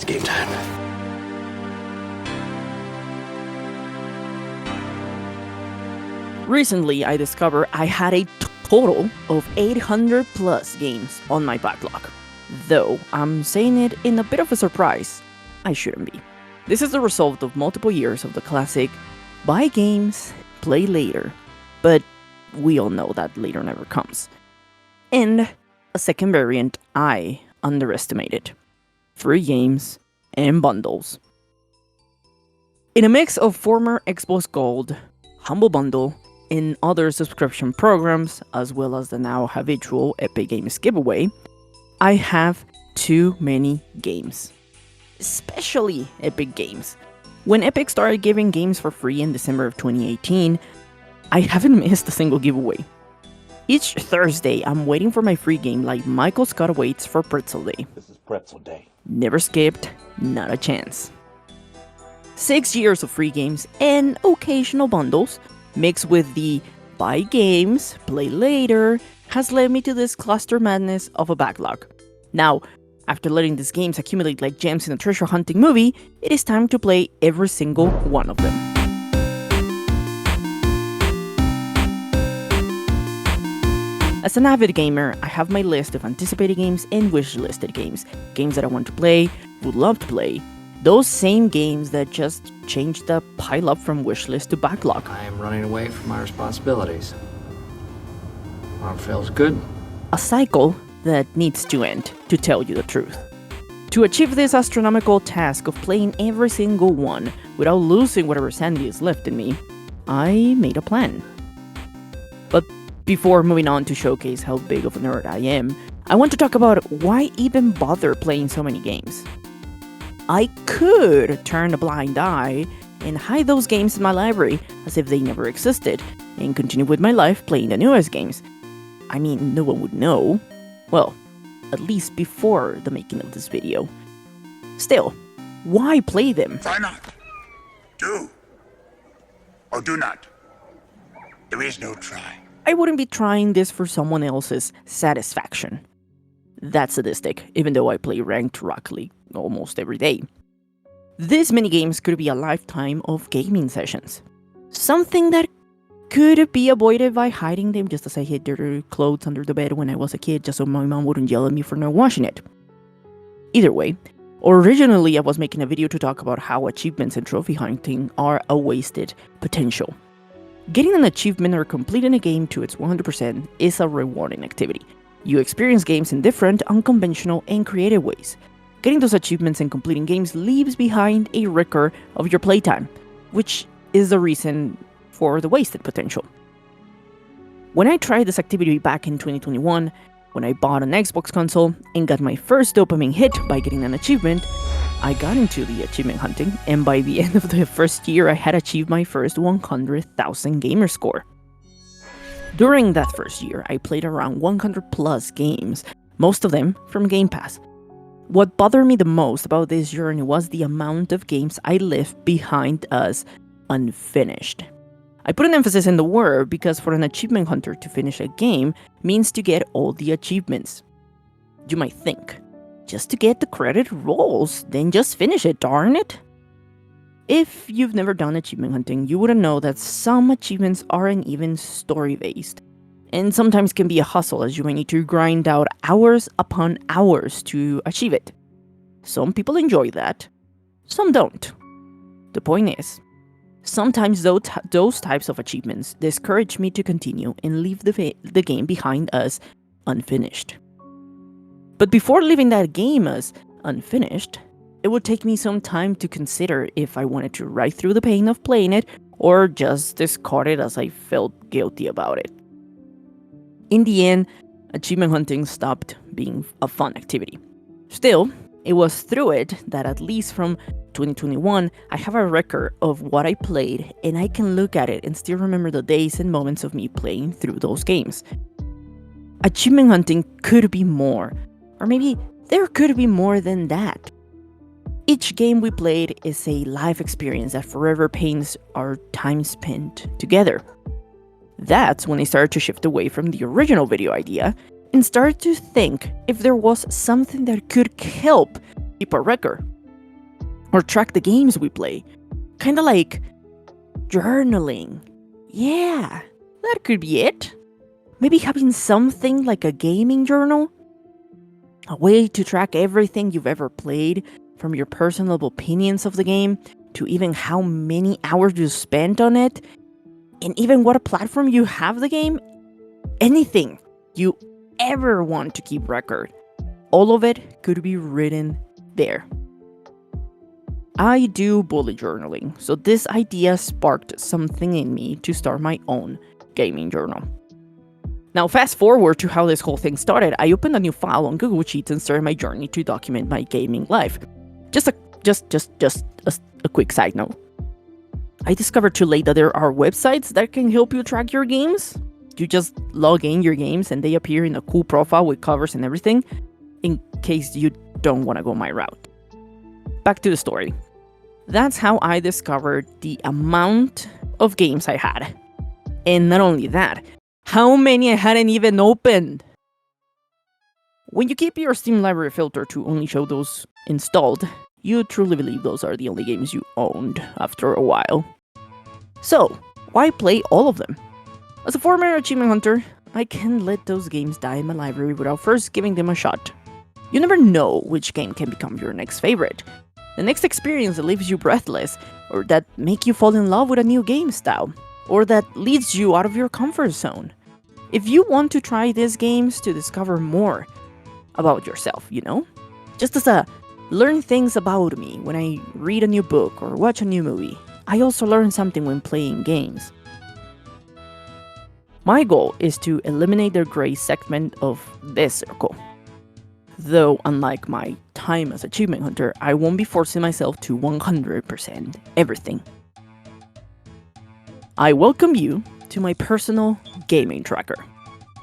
It's game time. Recently, I discovered I had a total of 800 plus games on my backlog. Though I'm saying it in a bit of a surprise, I shouldn't be. This is the result of multiple years of the classic buy games, play later, but we all know that later never comes. And a second variant I underestimated: free games and bundles. In a mix of former Xbox Gold, Humble Bundle, and other subscription programs, as well as the now habitual Epic Games giveaway, I have too many games. Especially Epic Games. When Epic started giving games for free in December of 2018, I haven't missed a single giveaway. Each Thursday, I'm waiting for my free game like Michael Scott waits for Pretzel Day. This is Pretzel Day. Never skipped, not a chance. 6 years of free games and occasional bundles, mixed with the buy games, play later, has led me to this cluster madness of a backlog. Now, after letting these games accumulate like gems in a treasure hunting movie, it is time to play every single one of them. As an avid gamer, I have my list of anticipated games and wish-listed games. Games that I want to play, would love to play. Those same games that just changed the pile up from wishlist to backlog. I am running away from my responsibilities. Arm feels good. A cycle that needs to end, to tell you the truth. To achieve this astronomical task of playing every single one without losing whatever sanity is left in me, I made a plan. But before moving on to showcase how big of a nerd I am, I want to talk about why even bother playing so many games. I could turn a blind eye and hide those games in my library as if they never existed, and continue with my life playing the newest games. I mean, no one would know. Well, at least before the making of this video. Still, why play them? Try not. Do. Or do not. There is no try. I wouldn't be trying this for someone else's satisfaction. That's sadistic, even though I play ranked Rocket League almost every day. These many games could be a lifetime of gaming sessions. Something that could be avoided by hiding them just as I hid dirty clothes under the bed when I was a kid just so my mom wouldn't yell at me for not washing it. Either way, originally I was making a video to talk about how achievements and trophy hunting are a wasted potential. Getting an achievement or completing a game to its 100% is a rewarding activity. You experience games in different, unconventional, and creative ways. Getting those achievements and completing games leaves behind a record of your playtime, which is the reason for the wasted potential. When I tried this activity back in 2021, when I bought an Xbox console and got my first dopamine hit by getting an achievement, I got into the achievement hunting, and by the end of the first year I had achieved my first 100,000 gamer score. During that first year, I played around 100 plus games, most of them from Game Pass. What bothered me the most about this journey was the amount of games I left behind as unfinished. I put an emphasis in the word because for an achievement hunter to finish a game means to get all the achievements. You might think, just to get the credit rolls, then just finish it, darn it. If you've never done achievement hunting, you wouldn't know that some achievements aren't even story-based, and sometimes can be a hustle as you might need to grind out hours upon hours to achieve it. Some people enjoy that, some don't. The point is, sometimes those types of achievements discourage me to continue and leave the game behind as unfinished. But before leaving that game as unfinished, it would take me some time to consider if I wanted to ride through the pain of playing it or just discard it as I felt guilty about it. In the end, achievement hunting stopped being a fun activity. Still, it was through it that at least from 2021, I have a record of what I played, and I can look at it and still remember the days and moments of me playing through those games. Achievement hunting could be more, or maybe there could be more than that. Each game we played is a life experience that forever paints our time spent together. That's when I started to shift away from the original video idea and started to think if there was something that could help keep a record. or track the games we play. Kinda like journaling. Yeah, that could be it. Maybe having something like a gaming journal? A way to track everything you've ever played, from your personal opinions of the game to even how many hours you spent on it, and even what platform you have the game. Anything you ever want to keep record. All of it could be written there. I do bullet journaling, so this idea sparked something in me to start my own gaming journal. Now, fast forward to how this whole thing started. I opened a new file on Google Sheets and started my journey to document my gaming life. Just a quick side note. I discovered too late that there are websites that can help you track your games. You just log in your games and they appear in a cool profile with covers and everything, in case you don't want to go my route. Back to the story. That's how I discovered the amount of games I had. And not only that, how many I hadn't even opened. When you keep your Steam library filter to only show those installed, you truly believe those are the only games you owned after a while. So, why play all of them? As a former achievement hunter, I can't let those games die in my library without first giving them a shot. You never know which game can become your next favorite, the next experience that leaves you breathless, or that make you fall in love with a new game style, or that leads you out of your comfort zone. If you want to try these games to discover more about yourself, just as a learn things about me when I read a new book or watch a new movie, I also learn something when playing games. My goal is to eliminate the gray segment of this circle. Though, unlike my time as achievement hunter, I won't be forcing myself to 100% everything. I welcome you to my personal gaming tracker.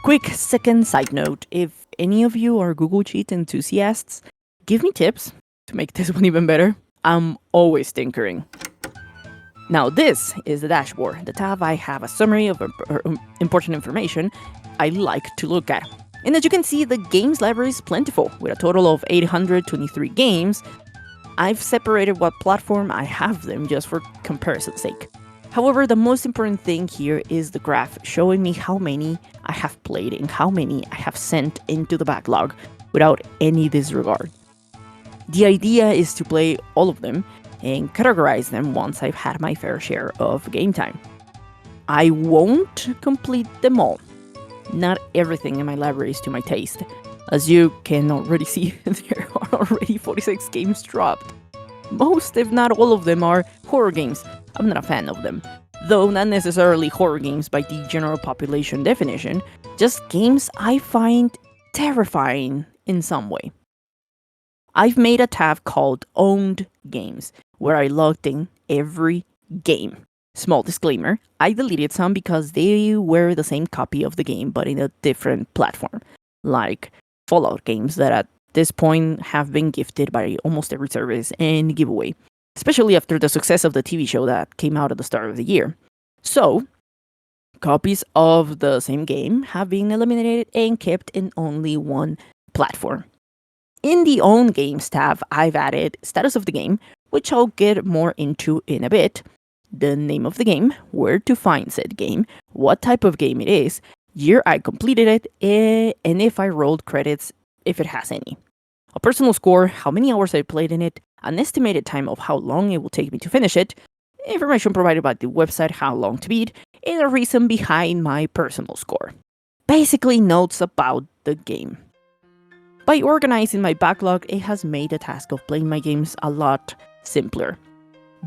Quick second side note, if any of you are Google Sheet enthusiasts, give me tips to make this one even better. I'm always tinkering. Now this is the dashboard, the tab I have a summary of important information I like to look at. And as you can see, the games library is plentiful, with a total of 823 games. I've separated what platform I have them just for comparison's sake. However, the most important thing here is the graph showing me how many I have played and how many I have sent into the backlog without any disregard. The idea is to play all of them and categorize them once I've had my fair share of game time. I won't complete them all. Not everything in my library is to my taste. As you can already see, there are already 46 games dropped. Most, if not all of them, are horror games. I'm not a fan of them. Though not necessarily horror games by the general population definition, just games I find terrifying in some way. I've made a tab called Owned Games, where I logged in every game. Small disclaimer, I deleted some because they were the same copy of the game but in a different platform, like Fallout games that at this point have been gifted by almost every service and giveaway, especially after the success of the TV show that came out at the start of the year. So, copies of the same game have been eliminated and kept in only one platform. In the Own Games tab, I've added status of the game, which I'll get more into in a bit, the name of the game, where to find said game, what type of game it is, year I completed it, and if I rolled credits, if it has any. A personal score, how many hours I played in it, an estimated time of how long it will take me to finish it, information provided by the website how long to beat, and a reason behind my personal score. Basically notes about the game. By organizing my backlog, it has made the task of playing my games a lot simpler.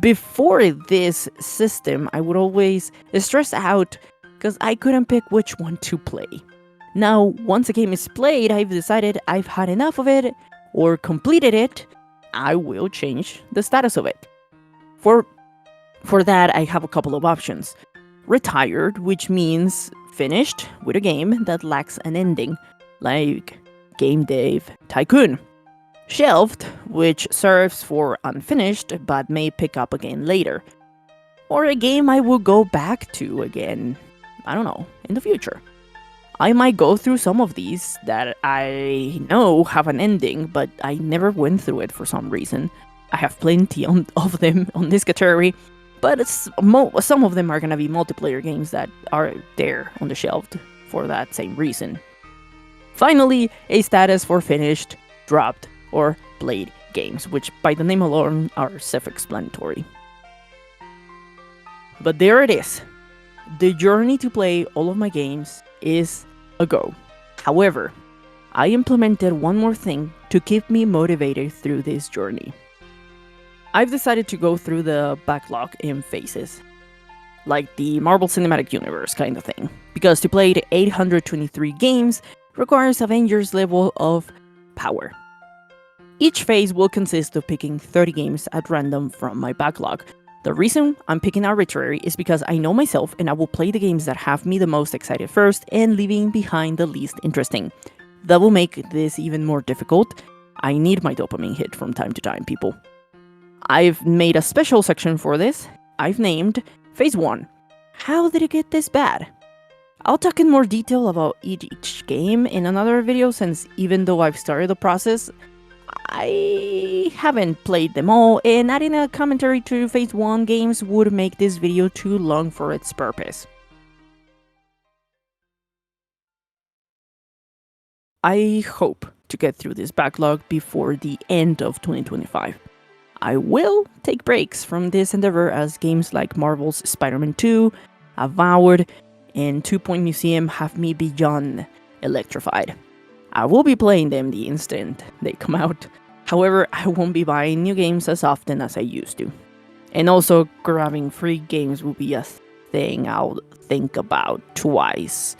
Before this system, I would always stress out because I couldn't pick which one to play. Now, once a game is played, I've decided I've had enough of it or completed it, I will change the status of it. For that, I have a couple of options. Retired, which means finished with a game that lacks an ending, like Game Dev Tycoon. Shelved, which serves for unfinished but may pick up again later. Or a game I will go back to again, I don't know, in the future. I might go through some of these that I know have an ending, but I never went through it for some reason. I have plenty of them on this category, but some of them are gonna be multiplayer games that are there on the shelf for that same reason. Finally, a status for finished, dropped, or played games, which by the name alone are self-explanatory. But there it is. The journey to play all of my games is a go. However, I implemented one more thing to keep me motivated through this journey. I've decided to go through the backlog in phases, like the Marvel Cinematic Universe kind of thing, because to play the 823 games requires Avengers level of power. Each phase will consist of picking 30 games at random from my backlog. The reason I'm picking arbitrary is because I know myself and I will play the games that have me the most excited first and leaving behind the least interesting. That will make this even more difficult. I need my dopamine hit from time to time, people. I've made a special section for this. I've named Phase 1. How did it get this bad? I'll talk in more detail about each game in another video, since even though I've started the process, I haven't played them all, and adding a commentary to Phase 1 games would make this video too long for its purpose. I hope to get through this backlog before the end of 2025. I will take breaks from this endeavor as games like Marvel's Spider-Man 2, Avowed, and 2 Point Museum have me beyond electrified. I will be playing them the instant they come out. However, I won't be buying new games as often as I used to. And also, grabbing free games will be a thing I'll think about twice.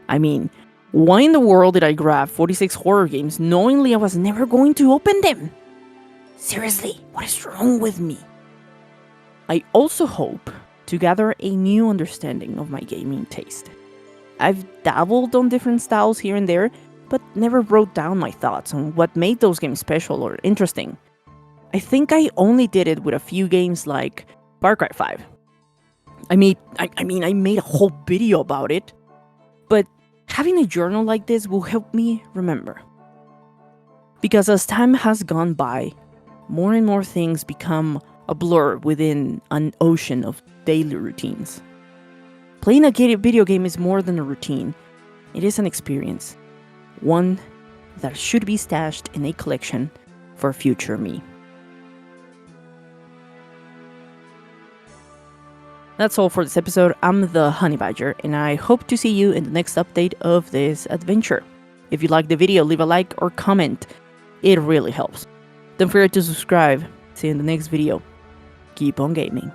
I mean, why in the world did I grab 46 horror games knowingly I was never going to open them? Seriously, what is wrong with me? I also hope to gather a new understanding of my gaming taste. I've dabbled on different styles here and there, but never wrote down my thoughts on what made those games special or interesting. I think I only did it with a few games like Far Cry 5. I made a whole video about it, but having a journal like this will help me remember. Because as time has gone by, more and more things become a blur within an ocean of daily routines. Playing a video game is more than a routine. It is an experience. One that should be stashed in a collection for future me. That's all for this episode. I'm the Honey Badger, and I hope to see you in the next update of this adventure. If you liked the video, leave a like or comment. It really helps. Don't forget to subscribe. See you in the next video. Keep on gaming.